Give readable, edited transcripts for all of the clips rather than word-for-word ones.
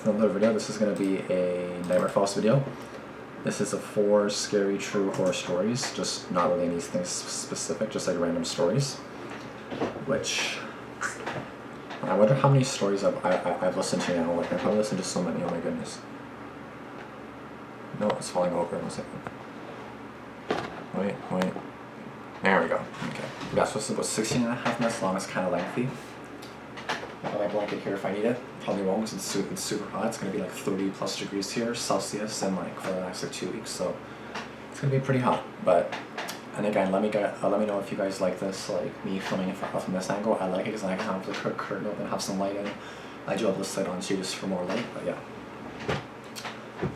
with another video. This is going to be a Nightmare Falls video. This is a 4 scary true horror stories, just not really anything specific, just like random stories. Which, I wonder how many stories I've listened to now. Like, I've probably listened to so many, oh my goodness. No, it's falling over in a second. Wait. There we go. Okay. Yeah, so this is about 16.5 minutes long. It's kind of lengthy. I have my blanket here if I need it. Probably won't because it's super hot. It's going to be like 30 plus degrees here, Celsius, and like for the next like 2 weeks. So it's going to be pretty hot. And again, let me know if you guys like this, like me filming it from this angle. I like it because I can have the curtain open, have some light in. I do have this light on too, just for more light. But yeah,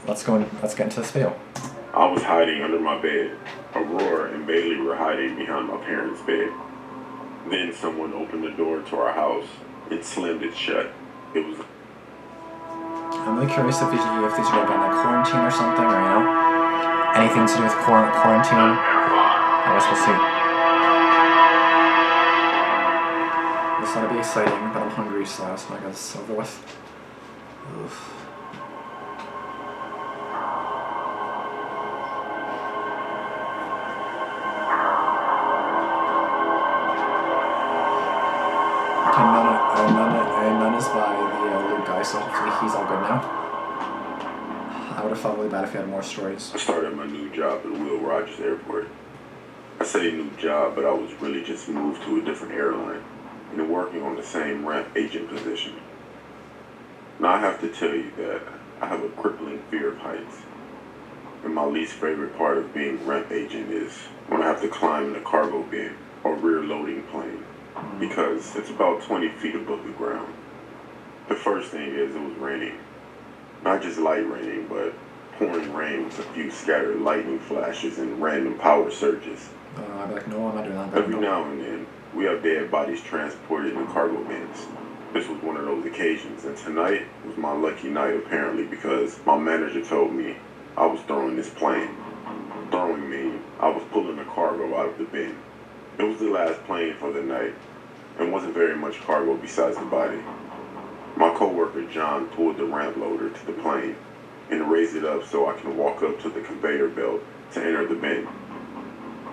let's get into this video. I was hiding under my bed. Aurora and Bailey were hiding behind my parents' bed. Then someone opened the door to our house and slammed it shut. It was... I'm really curious if these are about like quarantine or something, or anything to do with quarantine. I guess we'll see. This ought to be exciting, but I'm hungry, so I just want to get this over with. Oof. None is by the little guy, so hopefully he's all good now. I would have felt really bad if he had more stories. I started my new job at Will Rogers Airport. I say new job, but I was really just moved to a different airline and working on the same ramp agent position. Now I have to tell you that I have a crippling fear of heights. And my least favorite part of being ramp agent is when I have to climb in a cargo bin or rear loading plane, because it's about 20 feet above the ground. The first thing is it was raining. Not just light raining, but pouring rain with a few scattered lightning flashes and random power surges. I'd be like, no, I'm not doing that. Every now and then, we have dead bodies transported in cargo bins. This was one of those occasions, and tonight was my lucky night apparently, because my manager told me I was throwing this plane. Throwing me, I was pulling the cargo out of the bin. It was the last plane for the night, and wasn't very much cargo besides the body. My coworker John pulled the ramp loader to the plane and raised it up so I can walk up to the conveyor belt to enter the bin.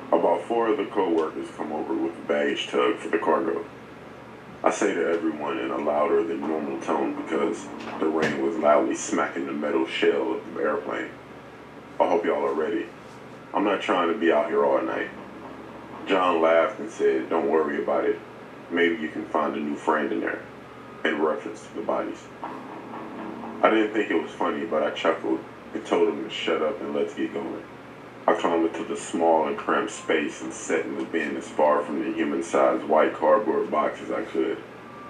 About 4 other coworkers come over with a baggage tug for the cargo. I say to everyone in a louder than normal tone because the rain was loudly smacking the metal shell of the airplane. I hope y'all are ready. I'm not trying to be out here all night. John laughed and said, "Don't worry about it. Maybe you can find a new friend in there," in reference to the bodies. I didn't think it was funny, but I chuckled and told him to shut up and let's get going. I climbed into the small and cramped space and sat in the bin as far from the human-sized white cardboard box as I could,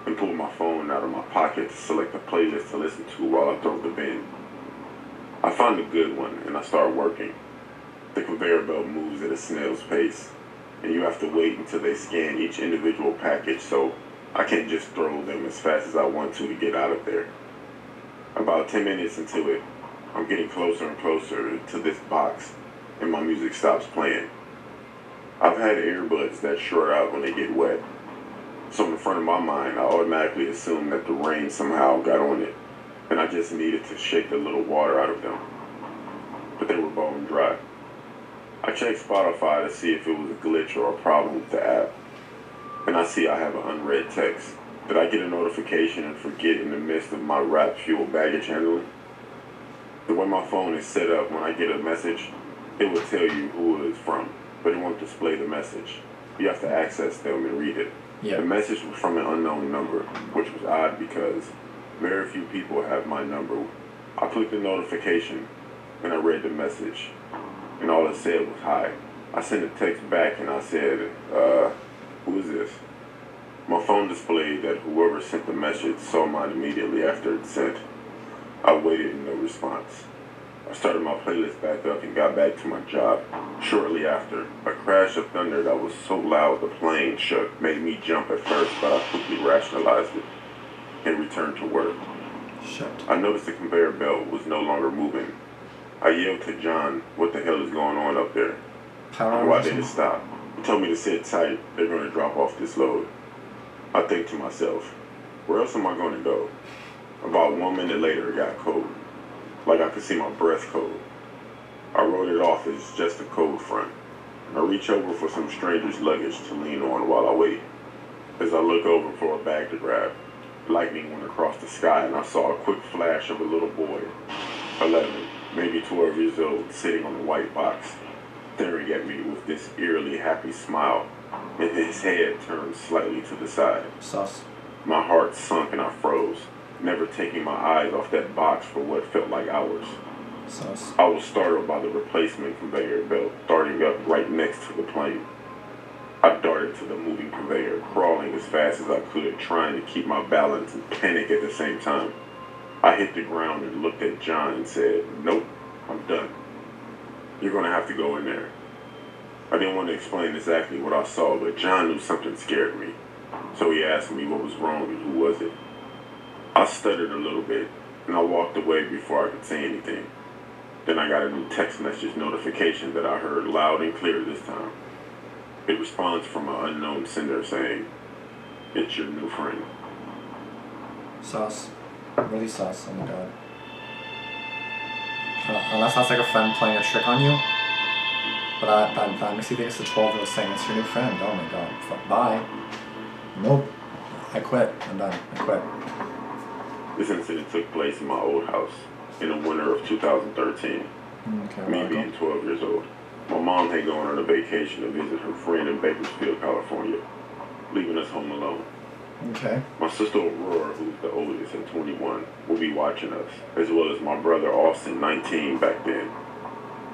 and pulled my phone out of my pocket to select a playlist to listen to while I throw the bin. I found a good one and I start working. The conveyor belt moves at a snail's pace, and you have to wait until they scan each individual package, so I can't just throw them as fast as I want to get out of there. About 10 minutes into it, I'm getting closer and closer to this box, and my music stops playing. I've had earbuds that short out when they get wet, so in the front of my mind, I automatically assume that the rain somehow got on it, and I just needed to shake a little water out of them. But they were bone dry. I checked Spotify to see if it was a glitch or a problem with the app, and I see I have an unread text. Did I get a notification and forget in the midst of my rap fuel baggage handling? The way my phone is set up, when I get a message, it will tell you who it is from, but it won't display the message. You have to access them and read it. Yeah. The message was from an unknown number, which was odd because very few people have my number. I clicked the notification and I read the message, and all it said was hi. I sent a text back and I said, who is this? My phone displayed that whoever sent the message saw mine immediately after it's sent. I waited and no response. I started my playlist back up and got back to my job. Shortly after, a crash of thunder that was so loud the plane shook made me jump at first, but I quickly rationalized it and returned to work. Shit. I noticed the conveyor belt was no longer moving. I yelled to John, "What the hell is going on up there?" Power. Why did it stop? He told me to sit tight. They're going to drop off this load. I think to myself, where else am I going to go? About 1 minute later, it got cold. Like I could see my breath cold. I wrote it off as just a cold front. I reach over for some stranger's luggage to lean on while I wait. As I look over for a bag to grab, lightning went across the sky and I saw a quick flash of a little boy, 11, maybe 12 years old, sitting on a white box, staring at me with this eerily happy smile, and his head turned slightly to the side. Sus. My heart sunk and I froze, never taking my eyes off that box for what felt like hours. Sus. I was startled by the replacement conveyor belt starting up right next to the plane. I darted to the moving conveyor, crawling as fast as I could, trying to keep my balance and panic at the same time. I hit the ground and looked at John and said, "Nope, I'm done. You're going to have to go in there." I didn't want to explain exactly what I saw, but John knew something scared me. So he asked me what was wrong and who was it. I stuttered a little bit, and I walked away before I could say anything. Then I got a new text message notification that I heard loud and clear this time. It responds from an unknown sender saying, "It's your new friend." Sus. Really sus. Oh my god. Unless that's like a friend playing a trick on you. But that makes you think it's the 12-year-old saying it's your new friend. Oh my god. Fuck. Bye. Nope. I quit. I'm done. I quit. This incident took place in my old house in the winter of 2013. Okay, Me being 12 years old. My mom had gone on a vacation to visit her friend in Bakersfield, California, leaving us home alone. Okay. My sister Aurora, who's the oldest at 21, will be watching us, as well as my brother Austin, 19 back then.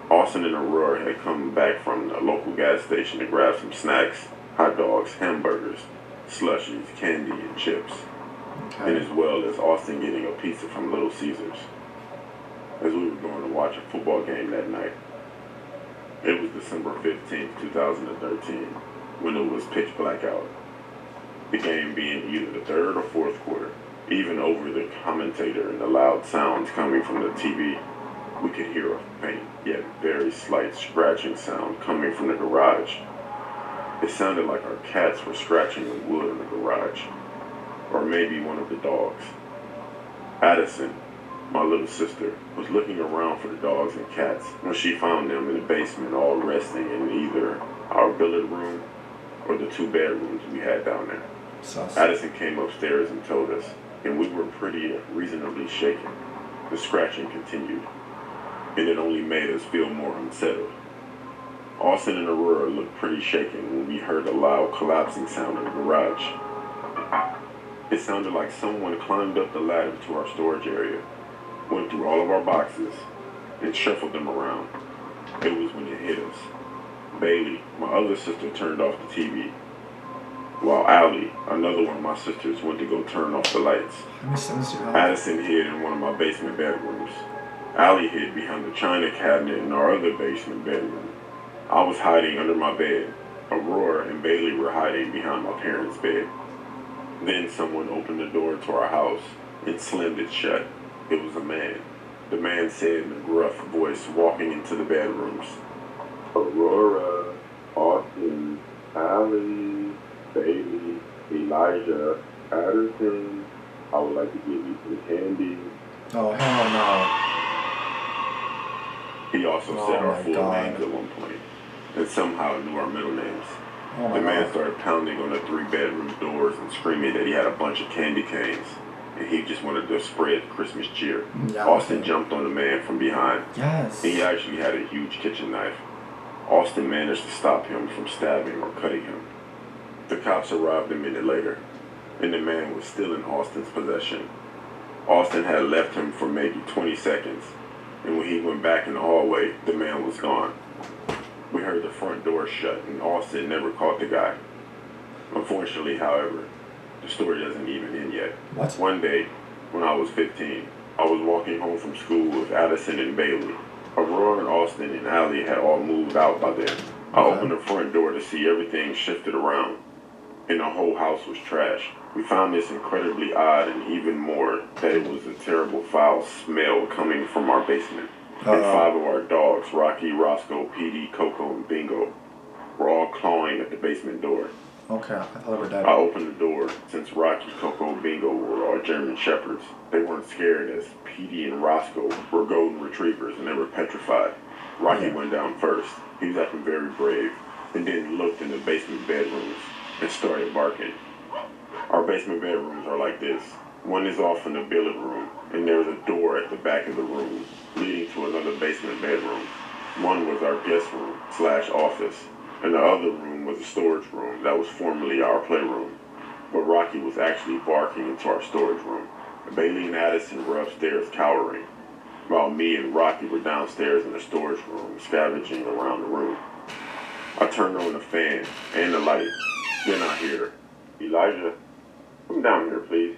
Austin and Aurora had come back from the local gas station to grab some snacks, hot dogs, hamburgers, slushies, candy, and chips. Okay. And as well as Austin getting a pizza from Little Caesars. As we were going to watch a football game that night. It was December 15th, 2013, when it was pitch black out. The game being either the third or fourth quarter. Even over the commentator and the loud sounds coming from the TV, we could hear a faint yet very slight scratching sound coming from the garage. It sounded like our cats were scratching the wood in the garage, or maybe one of the dogs. Addison, my little sister, was looking around for the dogs and cats when she found them in the basement all resting in either our billiard room or the 2 bedrooms we had down there. Sus. Addison came upstairs and told us, and we were pretty reasonably shaken. The scratching continued, and it only made us feel more unsettled. Austin and Aurora looked pretty shaken when we heard a loud collapsing sound in the garage. It sounded like someone climbed up the ladder to our storage area, went through all of our boxes, and shuffled them around. It was when it hit us. Bailey, my other sister, turned off the TV, while Allie, another one of my sisters, went to go turn off the lights. Addison hid in one of my basement bedrooms. Allie hid behind the china cabinet in our other basement bedroom. I was hiding under my bed. Aurora and Bailey were hiding behind my parents' bed. Then someone opened the door to our house and slammed it shut. It was a man. The man said in a gruff voice, walking into the bedrooms, "Aurora, Austin, Allie, Bailey, Elijah, Addison, I would like to give you some candy." Oh, hell no. He also said our full names at one point, and somehow knew our middle names. Oh my The man god. started pounding on the 3-bedroom doors and screaming that he had a bunch of candy canes, and he just wanted to spread Christmas cheer. Yeah, Austin okay. jumped on the man from behind. Yes. He actually had a huge kitchen knife. Austin managed to stop him from stabbing or cutting him. The cops arrived a minute later, and the man was still in Austin's possession. Austin had left him for maybe 20 seconds, and when he went back in the hallway, the man was gone. We heard the front door shut, and Austin never caught the guy. Unfortunately, however, the story doesn't even end yet. What? One day, when I was 15, I was walking home from school with Addison and Bailey. Aurora and Austin and Allie had all moved out by then. I opened the front door to see everything shifted around, and the whole house was trashed. We found this incredibly odd, and even more, that it was a terrible foul smell coming from our basement. And 5 of our dogs, Rocky, Roscoe, PD, Coco, and Bingo, were all clawing at the basement door. Okay, I thought they were dead. I opened the door. Since Rocky, Coco, Bingo were all German shepherds, they weren't scared as Petey and Roscoe were golden retrievers and they were petrified. Rocky went down first. He was acting very brave and then looked in the basement bedrooms and started barking. Our basement bedrooms are like this. One is off in the billet room, and there's a door at the back of the room leading to another basement bedroom. One was our guest room / office, and the other room was a storage room that was formerly our playroom. But Rocky was actually barking into our storage room. Bailey and Addison were upstairs cowering, while me and Rocky were downstairs in the storage room scavenging around the room. I turned on the fan and the light. Then I hear, "Elijah, come down here, please."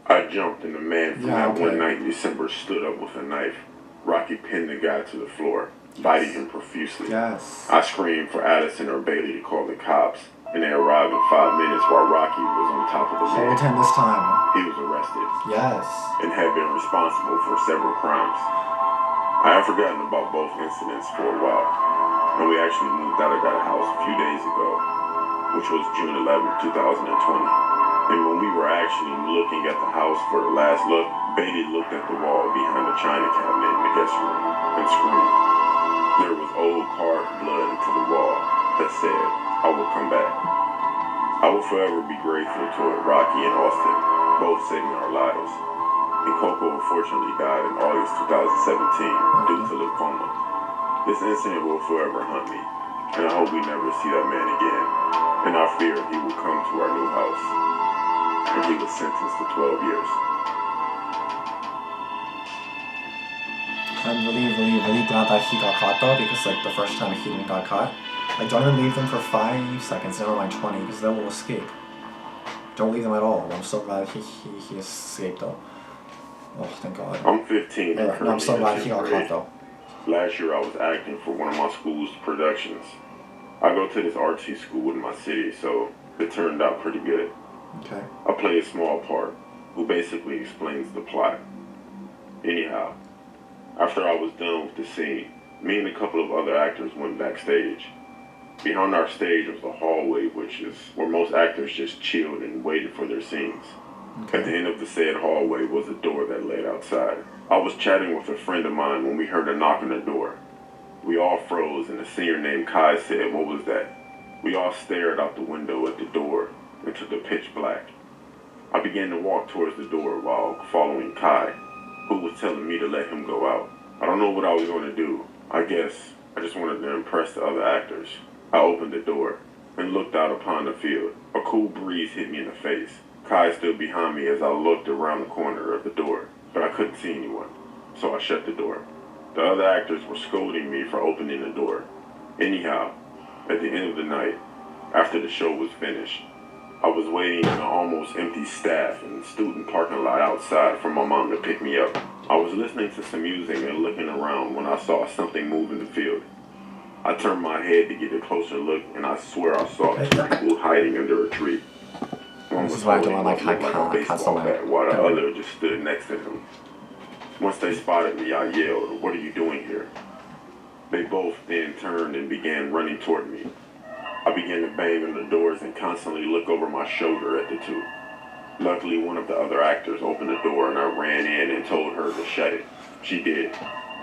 I jumped and the man from that one night in December stood up with a knife. Rocky pinned the guy to the floor, biting him profusely. Yes. I screamed for Addison or Bailey to call the cops, and they arrived in 5 minutes while Rocky was on top of the man. Hold him this time. He was arrested. Yes. And had been responsible for several crimes. I had forgotten about both incidents for a while, and we actually moved out of that house a few days ago, which was June 11, 2020. And when we were actually looking at the house for the last look, Bailey looked at the wall behind the china cabinet in the guest room and screamed. There was old carved blood into the wall that said, "I will come back." I will forever be grateful toward Rocky and Austin, both saving our lives. And Coco unfortunately died in August 2017 due to lymphoma. This incident will forever haunt me, and I hope we never see that man again. And I fear he will come to our new house. And he was sentenced to 12 years. I'm really glad that he got caught though, because like the first time he didn't got caught. Like, don't even leave them for 5 seconds, never mind 20, because they will escape. Don't leave them at all. I'm so glad he escaped though. Oh, thank God. I'm 15 and I'm so glad he got caught though. Last year I was acting for one of my school's productions. I go to this artsy school in my city, so it turned out pretty good. Okay. I play a small part, who basically explains the plot. Anyhow, after I was done with the scene, me and a couple of other actors went backstage. Behind our stage was the hallway, which is where most actors just chilled and waited for their scenes. Okay. At the end of the said hallway was a door that led outside. I was chatting with a friend of mine when we heard a knock on the door. We all froze, and a senior named Kai said, "What was that?" We all stared out the window at the door into the pitch black. I began to walk towards the door while following Kai, who was telling me to let him go out. I don't know what I was going to do. I guess I just wanted to impress the other actors. I opened the door and looked out upon the field. A cool breeze hit me in the face. Kai stood behind me as I looked around the corner of the door, but I couldn't see anyone, so I shut the door. The other actors were scolding me for opening the door. Anyhow, at the end of the night, after the show was finished, I was waiting in an almost empty staff and student parking lot outside for my mom to pick me up. I was listening to some music and looking around when I saw something move in the field. I turned my head to get a closer look, and I swear I saw two people hiding under a tree. One This was is why I holding don't what like looked like a baseball bat, while the other just stood next to him. Once they spotted me, I yelled, "What are you doing here?" They both then turned and began running toward me. I began to bang on the doors and constantly look over my shoulder at the two. Luckily, one of the other actors opened the door and I ran in and told her to shut it. She did,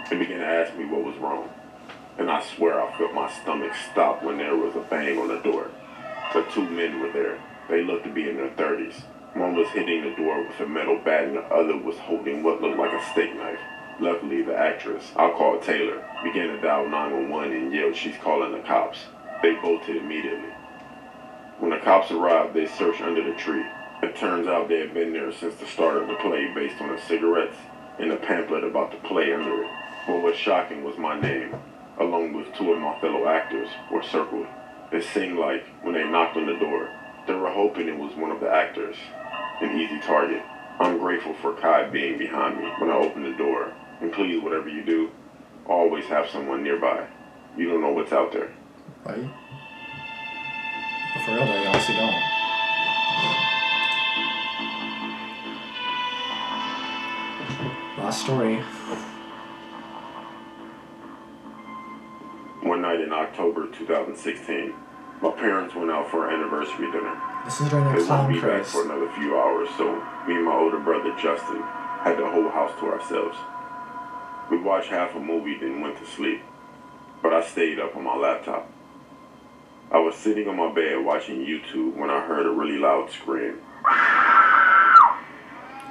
and began to ask me what was wrong. And I swear I felt my stomach stop when there was a bang on the door. The two men were there. They looked to be in their 30s. One was hitting the door with a metal bat and the other was holding what looked like a steak knife. Luckily, the actress, I'll call Taylor, began to dial 911 and yelled she's calling the cops. They bolted immediately. When the cops arrived, they searched under the tree. It turns out they had been there since the start of the play based on the cigarettes and a pamphlet about the play under it. What was shocking was my name, along with two of my fellow actors, were circled. It seemed like when they knocked on the door, they were hoping it was one of the actors, an easy target. I'm grateful for Kai being behind me when I opened the door. And please, whatever you do, always have someone nearby. You don't know what's out there. Right? But for real though, you honestly don't. Last story. One night in October 2016, My parents went out for our anniversary dinner. This is during the They wouldn't clown be back craze. for another few hours, so me and my older brother Justin had the whole house to ourselves. We watched half a movie, then went to sleep. But I stayed up on my laptop. I was sitting on my bed watching YouTube when I heard a really loud scream.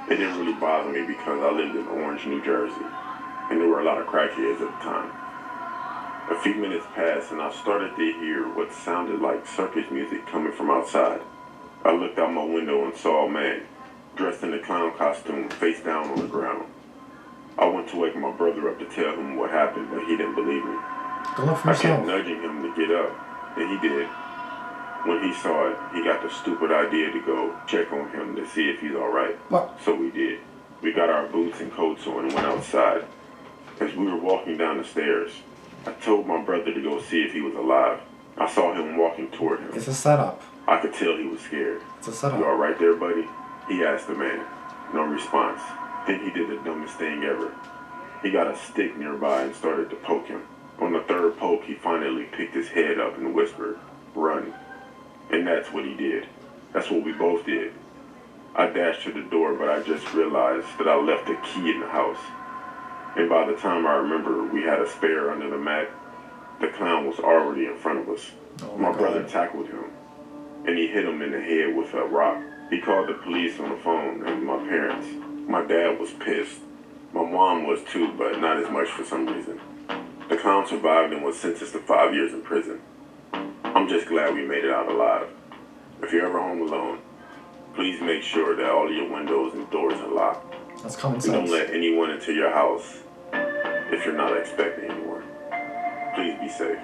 It didn't really bother me because I lived in Orange, New Jersey, and there were a lot of crackheads at the time. A few minutes passed and I started to hear what sounded like circus music coming from outside. I looked out my window and saw a man, dressed in a clown costume, face down on the ground. I went to wake my brother up to tell him what happened, but he didn't believe me. Go look for I kept yourself. nudging him to get up, and he did. When he saw it, he got the stupid idea to go check on him to see if he's alright. What? So we did. We got our boots and coats on and went outside. As we were walking down the stairs, I told my brother to go see if he was alive. I saw him walking toward him. It's a setup. I could tell he was scared. It's a You setup. alright there, buddy? He asked the man. No response. Then he did the dumbest thing ever. He got a stick nearby and started to poke him. On the third poke, he finally picked his head up and whispered, "Run." And that's what he did. That's what we both did. I dashed to the door, but I just realized that I left a key in the house. And by the time I remember we had a spare under the mat, the clown was already in front of us. Oh My my brother God. tackled him, and he hit him in the head with a rock. He called the police on the phone and my parents. My dad was pissed. My mom was too, but not as much for some reason. The clown survived and was sentenced to 5 years in prison. I'm just glad we made it out alive. If you're ever home alone, please make sure that all your windows and doors are locked. That's common And don't sense. let anyone into your house if you're not expecting anyone. Please be safe.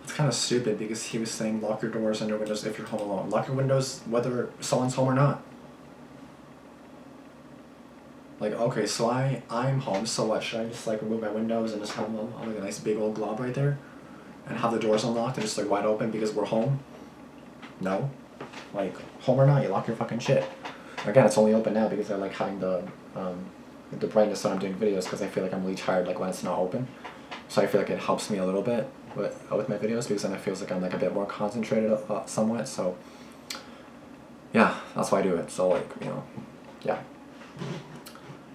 It's kind of stupid because he was saying lock your doors and your windows if you're home alone. Lock your windows whether someone's home or not. Like, okay, so I'm home, so what? Should I just like remove my windows and just have like a nice big old glob right there? And have the doors unlocked and just like wide open because we're home? No. Like, home or not, you lock your fucking shit. Again, it's only open now because I like having the brightness when I'm doing videos because I feel like I'm really tired like when it's not open. So I feel like it helps me a little bit with my videos because then it feels like I'm like a bit more concentrated somewhat. So yeah, that's why I do it. So like, you know, yeah.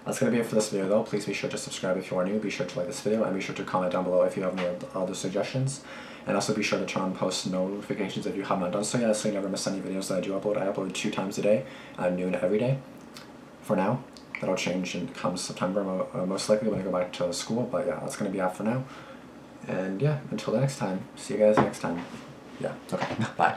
That's going to be it for this video though. Please be sure to subscribe if you are new. Be sure to like this video and be sure to comment down below if you have any other suggestions. And also be sure to turn on post notifications if you have not done so yet, so you never miss any videos that I do upload. I upload 2 times a day at noon every day. For now. That'll change in come September most likely when I go back to school. But yeah, that's going to be out for now. And yeah, until the next time. See you guys next time. Yeah, okay, bye.